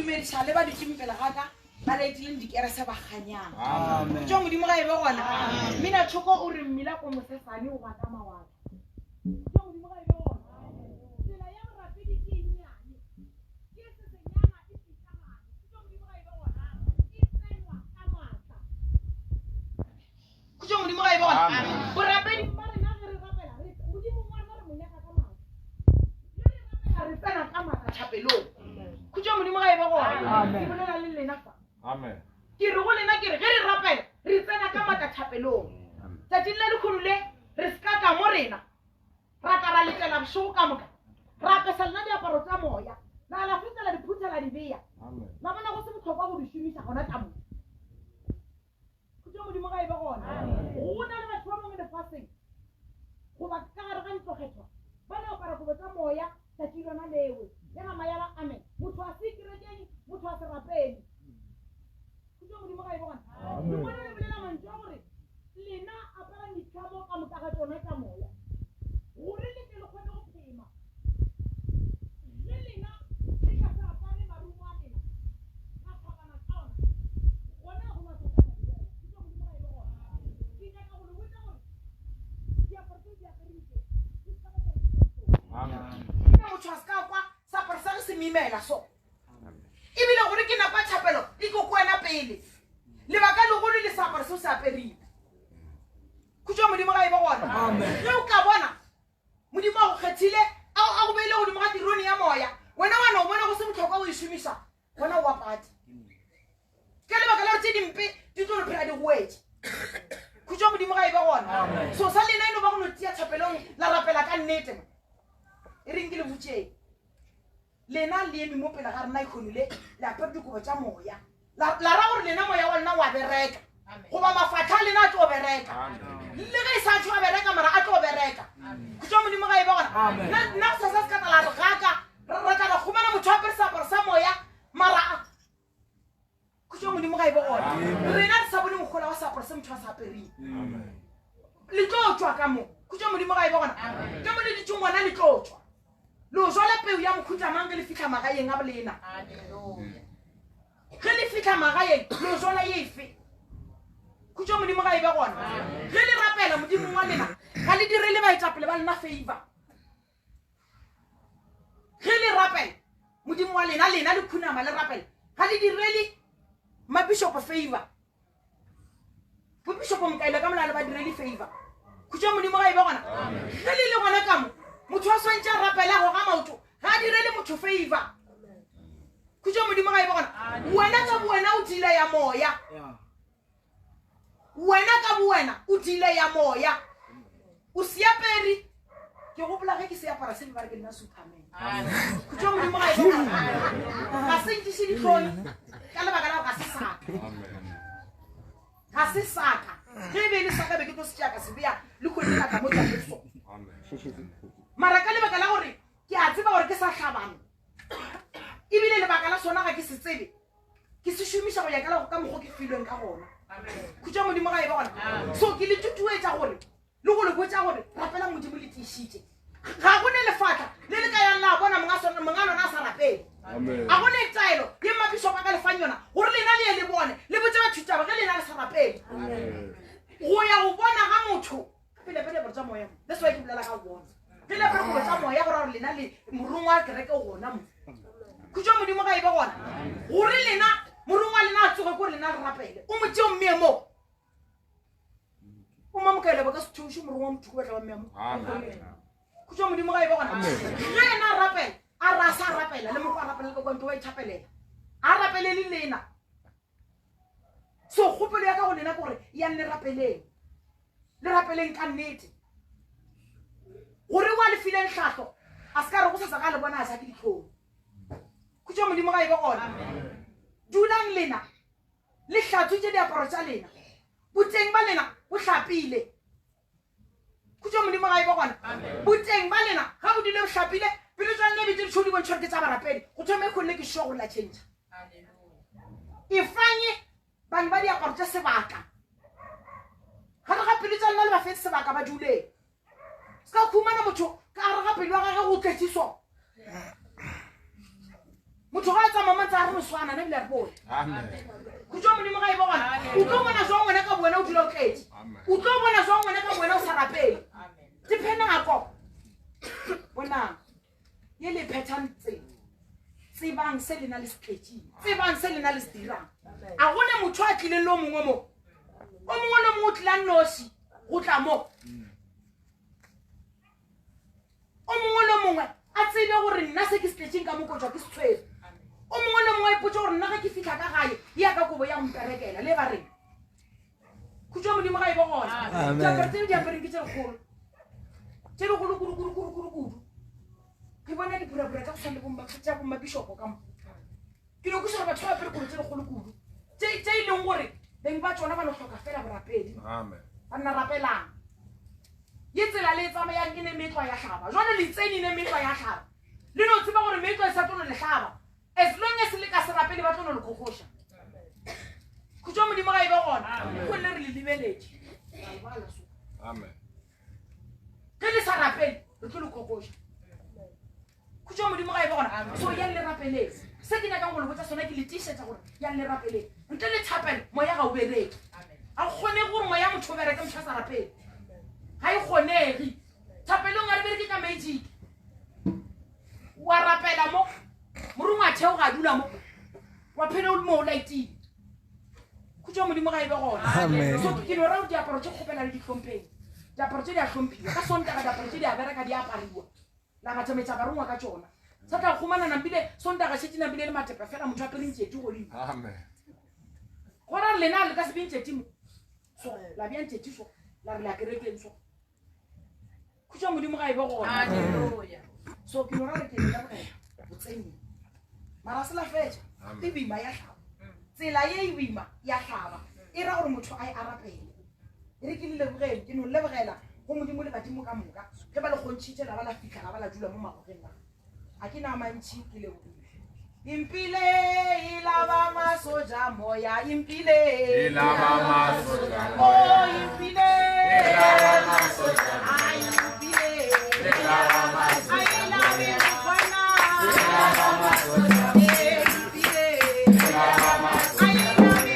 dumedisa le ba ditimi pele ga ka ba laetileng dikerese ba ganyang amen tšo modimo ga e be gona mina tšhoko o re mmila ko mosesane o ga ka mawaka tšo modimo ga e be gona tsela ya borapedi ke enyane ke sesenyana e fitlhamane tšo modimo ga e be gona e tsenwa ka maatla tšo modimo ga e be gona borapedi ba rena ge re rapela modimo wa rena re monyaka ka maatla re tsena ka maatla thapelong tšo modimo ga e be gona ke bolela le lena fa amen ke re go lena ke re ge re rapela re tsena ka maatla thapelong tsatsing le lekgono le re ska ka mo rena ra ka ra letela bosego ka moka ra apesa lena diaparo tsa moya la la fetela diphuthela di beya la bona go se botlhokwa go di šomisa gona ka moka tšo modimo ga e be gona go na le batho ba bangwe lefatsheng goba ka gare ga ntlogethwa ba le apara kobo tsa moya tsatsi lona lewe le mama ya ba amen motho a se kerekeng motho a se rapele tšo modimo ga e be gona ngwana le bolela mantswe a gore lena apara ditlhamo ka moka ga tsona tsa moya gore le ke le kgone go phema le lena le ka se apare marumo a lena ka phapana ka ona gona go matlhokana tšo modimo ga e be gona ke nyaka gore botsa gore diaparo tse di apereditse di ska ba tsa ina motho a ska kwa seaparo sa re se mimela so ebile gore ke napa thapelo e ko kwena pele lebaka le gore le seaparo se o se aperile khutšwa modimo ga e be gona ge o ka bona modimo a go kgethile a go beile godimo ga tironi ya moya wena wana o bona go se botlhokwa o e šomiša gona o apate ke lebaka leo tse dimpe di tlo le phela di goetse khutšwa modimo ga e be gona so sa lena eno ba go no tia thapelong la rapela ka nnete e reng ke le botseng lena le eme mo pele ga rena ikgonile le apere dikobo tša moya la ra gore lena moya wa lena wa bereka goba mafatlha a lena a tlo bereka le ge e sa tšho a bereka mara a tlo bereka khutšwa modimo ga e be gona nna go sasa se ka tala re gaka re kana kgomana motho a apere seaparo sa moya mara khutšwa modimo ga e be gona rena re sa bone mokgola wa seaparo se motho a se apereng le tlo tšwa ka mo khutšwa modimo ga e be gona ke mo le ditšong ngwana le tlo tšwa lo jola peo ya mokhutlamang ge le fitlha magaeng a bolena ge le fitlha magaeng lo jola efe khutšwa modimo ga e be gona ge le rapela modimo wa lena ga le direle baetapele ba lena favor ge le rapela modimo wa lena le khunama le rapela ga le direle mabishopo favor bobishopo mokaile ka mola le ba direle favor khutšwa modimo ga e be gona ge le gona ka mo motho a swantse a rapela go ga maoto ga a direle motho favor khutšwa modimo ga e be gona wena ka bowena o dile ya moya wena ka bowena o dile ya moya o seapere ke gopola ge ke seapara se le bare ke nna superman khutšwa modimo ga e be gona ga se ntšiše ditlhoni ka lebaka la go ga se saka ga se saka ge e be le saka be ke tlo se tšaka se beya le kgonelaka mo tlaeso mara ka lebaka la gore ke a tseba gore ke sa tlhabane ebile lebaka la sona ga ke se tsebe ke se šomiša go ya ka mokgwa ke filweng ka gona khutšwa modimo ga e be gona so ke le tutuetša gore le go le botša gore rapela modimo le tiišitše ga gone lefatla le le ka yang la bona monga lona a sa rapele a gone taelo ye mabishopo a ka lefang yona gore lena le ye le bone le botse bathutaba ge lena le sa rapele go ya go bona ga motho pelepele bore tša moya that's why ke bolela ka bona ge le pele kobo tša moya gore lena le morong wa kereke gona mo khutšwa modimo ga e be gona gore lena morong wa lena a tsoge kore lena le rapele o motšeo mmemo o mamokaele ba ka se thuše morong wa motho ko batla wa mmemo khutšwa modimo ga e be gona ge ena a rapela a ra sa rapela le moko a rapela le kokwanto wa ithapelela a rapele le lena so kgopelo ya ka go lena kore yang le rapeleng ka nnete gore wa le fileng tlhahlo a se ka re go sesa ga le bona a sa ke ditlhong khutšwa modimo ga e be gona dulang lena le hlatswitše diaparo tša lena boteng ba lena bo hlapile khutšwa modimo ga e be gona boteng ba lena ga bo dile bo hlapile pele tswang le bitse ditšhodi bontšhore ke tša barapedi go thome e kgonne ke sure go la change e fanye bane ba diaparo tša sebaka ga re ga pele tša lena le ba fetse sebaka ba duleng ska khumana motho ka re ga pele wa gage go tletiso motho ga tsa mama tsa re swana na bile re bone Amen. go tswa modimo ga e bona o tlo bona jwa ngwana ka bona o dilo tletse o tlo bona jwa ngwana ka bona o sa rapele dipena ako bona ye le pattern tsebang se le na le sketchy tsebang se le na le stirang a gone motho a tlile lo mongwe mo o mongwe le mo tla nosi go tla mo o mongwe le mongwe a tsebe gore nna se ke sketching ka mokotjwa ke setswetse o mongwe le mongwe a ipotsa gore nna ga ke fitlha ka gae ya ka kobo ya mperekela le ba reng khutjwa modimo ga e bo gona diaparo tse di apereng ke tse dikgolo tse dikgolo kudu ke bona dipurapura tsa go tshwana le tsa bommabishopo ka mo ke no ke sore batho ba apere kolo tse dikgolo kudu tse e leng gore beng ba tsona ba no tlhoka fela borapedi ba nna rapelang ye tsela le tsamayang ke ne metlo ya hlaba jwale le tseni ne metlo ya hlaba le no tseba gore metlo e sa tlono le hlaba as long as le ka se rapele ba tlono le kokosha khutjwa modimo ga e ba gona go nne re le lebeletse Amen. ke le sa rapele le tlo le kokosha khutjwa modimo ga e ba gona so ya le rapele se ke nyaka go le botsa sona ke le t-shirt gore ya le rapele ntle le thapelo moya ga o bereke a gone gore moya motho o bereke motho a sa rapele ga e kgonege thapelong a re bereke ka magic wa rapela mo morongwa theo ga dula mo wa phela o le mo o laitile khutjwa modimo ga e be gona so ke no ra diaparo tse kgopela le ditlhompheng diaparo tse di a hlomphiwa ka sontaga diaparo tse di a bereka di apariwa la ga tsametsa barongwa ka tsona sa tla khumana nambile sontaga shetse nambile le matepa fela motho a pereng tšeti godimo Amen. gora lena le ka se beng tšeti mo so la bjang tšeti so la re la kerekeng so khutjwa modimo ga e be gona so ke no ra re ke la bogela botseni mara se la fetša e boima ya hlaba tsela ye e boima ya hlaba e ra gore motho a e arapele e re ke le lebogele ke no lebogela go modimo le badimo ka moka ge ba le kgontšhitše la ba la fitlha ga ba la dula mo magogeng la a ke na mantšhi ke lebogile impile e laba masoja moya impile E laba masoja oh impile E laba masoja ay impile E laba masoja ay la befana E laba masoja impile E laba masoja ay la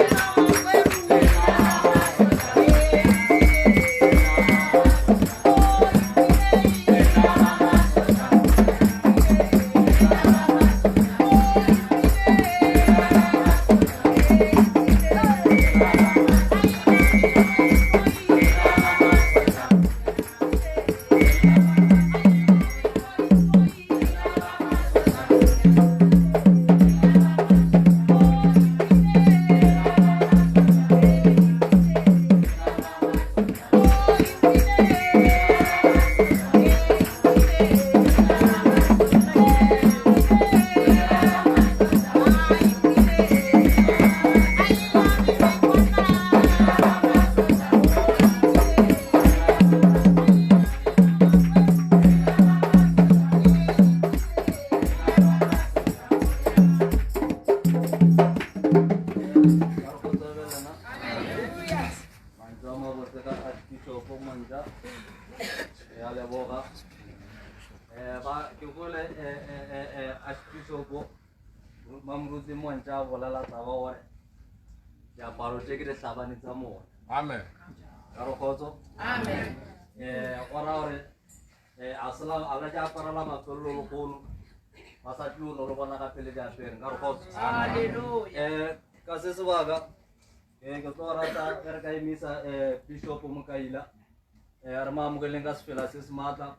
Amen. Amen. Ora asala ala ja parala makolo kono masatlu no robana ka pele ja per ngaro hallelujah ka se sebaga ke tora ta per kai misa bishop mukaila arma mugelenga spela se smata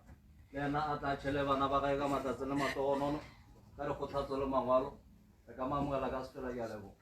lena ata chele bana ba ka mata tsena matono ka re go tlhatsolo mangwalo ka mamugela ka spela ya lebo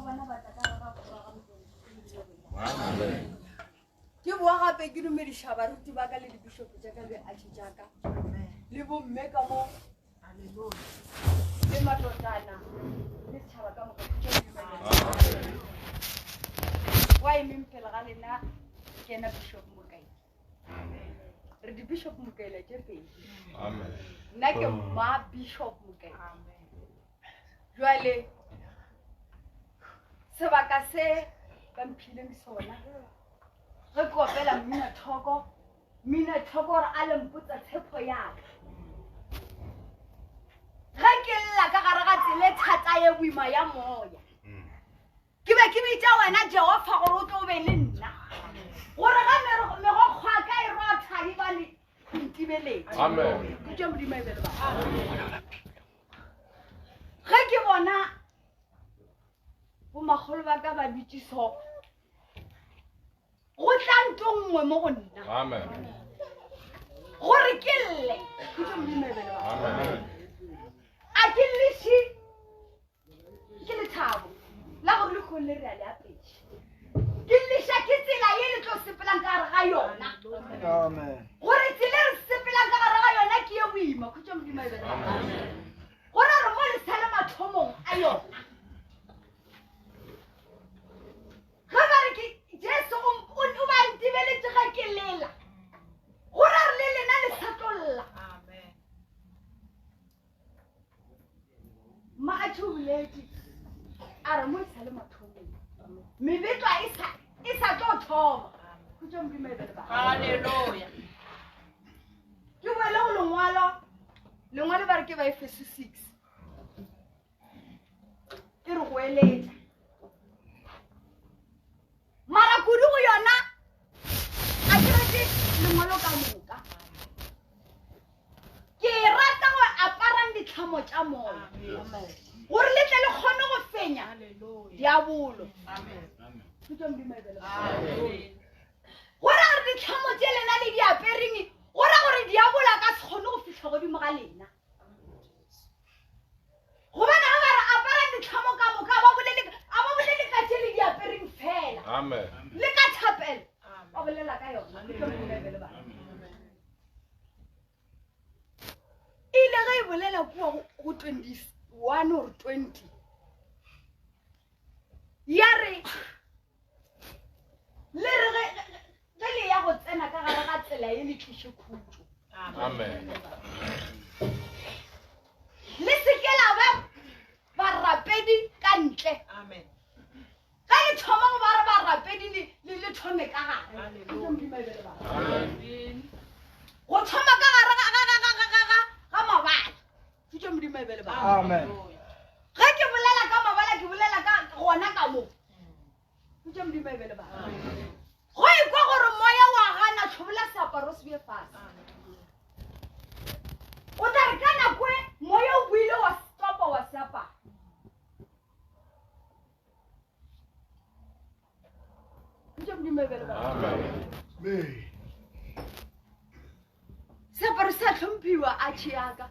bona ba tla ka ga Amen. ke bua gape ke dumediša baruti ba ka le dibishopo tša ka le atšhi tša ka le bomme ka mo le matlotana le setšhaba ka moka wa emeng pele ga lena ke ena bishop mokaedi re di-bishop mokaela tše pedi nna ke ma bishop mokaedi jwale sebaka se ba mphileng sona ge ke opela mmina thoko gore a lempotsa tshepo yaka ge ke lla ka gare ga tsele thata ye boima ya moya ke be ke bitša wena Jehova gore o tlo be le nna gore ga megokgwa ka e rotha e bane ntibeletse ke tša modimo ebele ba ge ke bona bomakgolo ba ka ba dutse soko go tla nto nngwe mo go nna gore ke lle ke tša modimo ebele ba a ke lleše ke lethabo la gore le kgone le re a le apetše ke lleša ke tsela ye le tlo sepelang ka gare ga yona gore tsela re sepelang ka gare ga yona ke ye boima ke tša modimo ebele ba gore re mo le sale mathomong a yona ge ba re ke Jesu o ba ntibeletse ga ke lela gore re le lena le satlolla ma a tšhoboletse a re mo e sale mathomong mebetwa e sa tlo thoma ke tša modimo ebele ba halleluja ke boele go lengwalo ba re ke ba Efeso 6 e re go eletša mara kudu go yona a ke rete lengwalo ka moka ke rata go aparang ditlhamo tša moya gore le tle le kgone go fenya diabolo ke tša modimo ebele gore gore ditlhamo tše lena le diapereng gore diabola ka se kgone go fitlha godimo ga lena gobane ga bare aparang ditlhamo ka moka a ba bolele ka tše le diapereng fela le ka thapelo ba bolela ka yona ke tša modimo ebele ba ile ge e bolela kua go 21 or 20 ya re le re ge le ya go tsena ka gare ga tsela ye le tliše khutšo le seke la ba barapedi ka ntle ka le thoma go ba re barapedi le thome ka gare go thoma ka gare ga mabala ke tša modimo ebele ba ge ke bolela ka mabala ke bolela ka gona ka mo ke tša modimo ebele ba go ikwa gore moya wa gana tšhobola seaparo se bje fase o tla re ka nakwe moya o buile wa stopa wa seaparo ke tša modimo ebele ba seaparo se a hlomphiwa a tšhiaka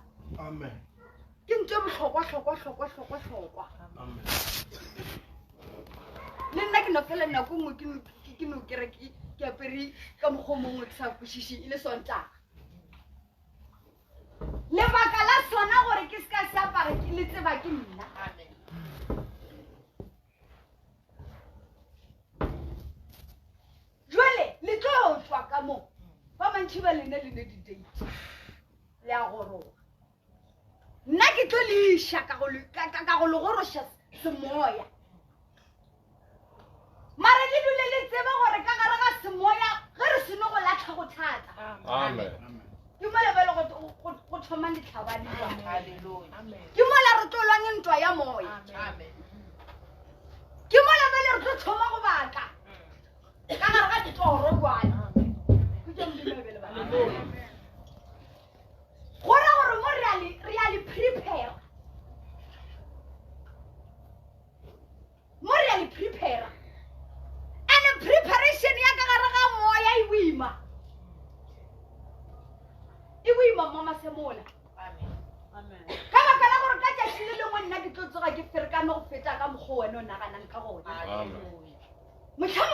ke ntse bohlokwa le nna ke nofela nako ngwe ke no kere ke apere ka mokgwa mongwe ke sa kwešiše e le sontaga lebaka la sona gore ke se ka se apara ke le tseba ke nna jwale le tlo tswa ka moo ba mantši ba lene di-date le a goroga nna ke tlo leiša ka go le goroša semoya mare le dule le tsebe gore ka gare ga semoya ge re seno go latlha go thata ke mola ba le go thoma ditlhabane ke mola re tlo lwang ntwa ya moya ke mola ba le re tlo thoma go baka ka gare ga ditoro kwana ke tša modimo ebele ba gore mo re a le prepare mo re a le prepare and preparation ya ka gare ga moya e boima mo masemola ka baka la gore ka letšatši le lengwe nna ke tlo tsoga ke ferekane go feta ka mokgwa wena o naganang ka gona Amen. mohla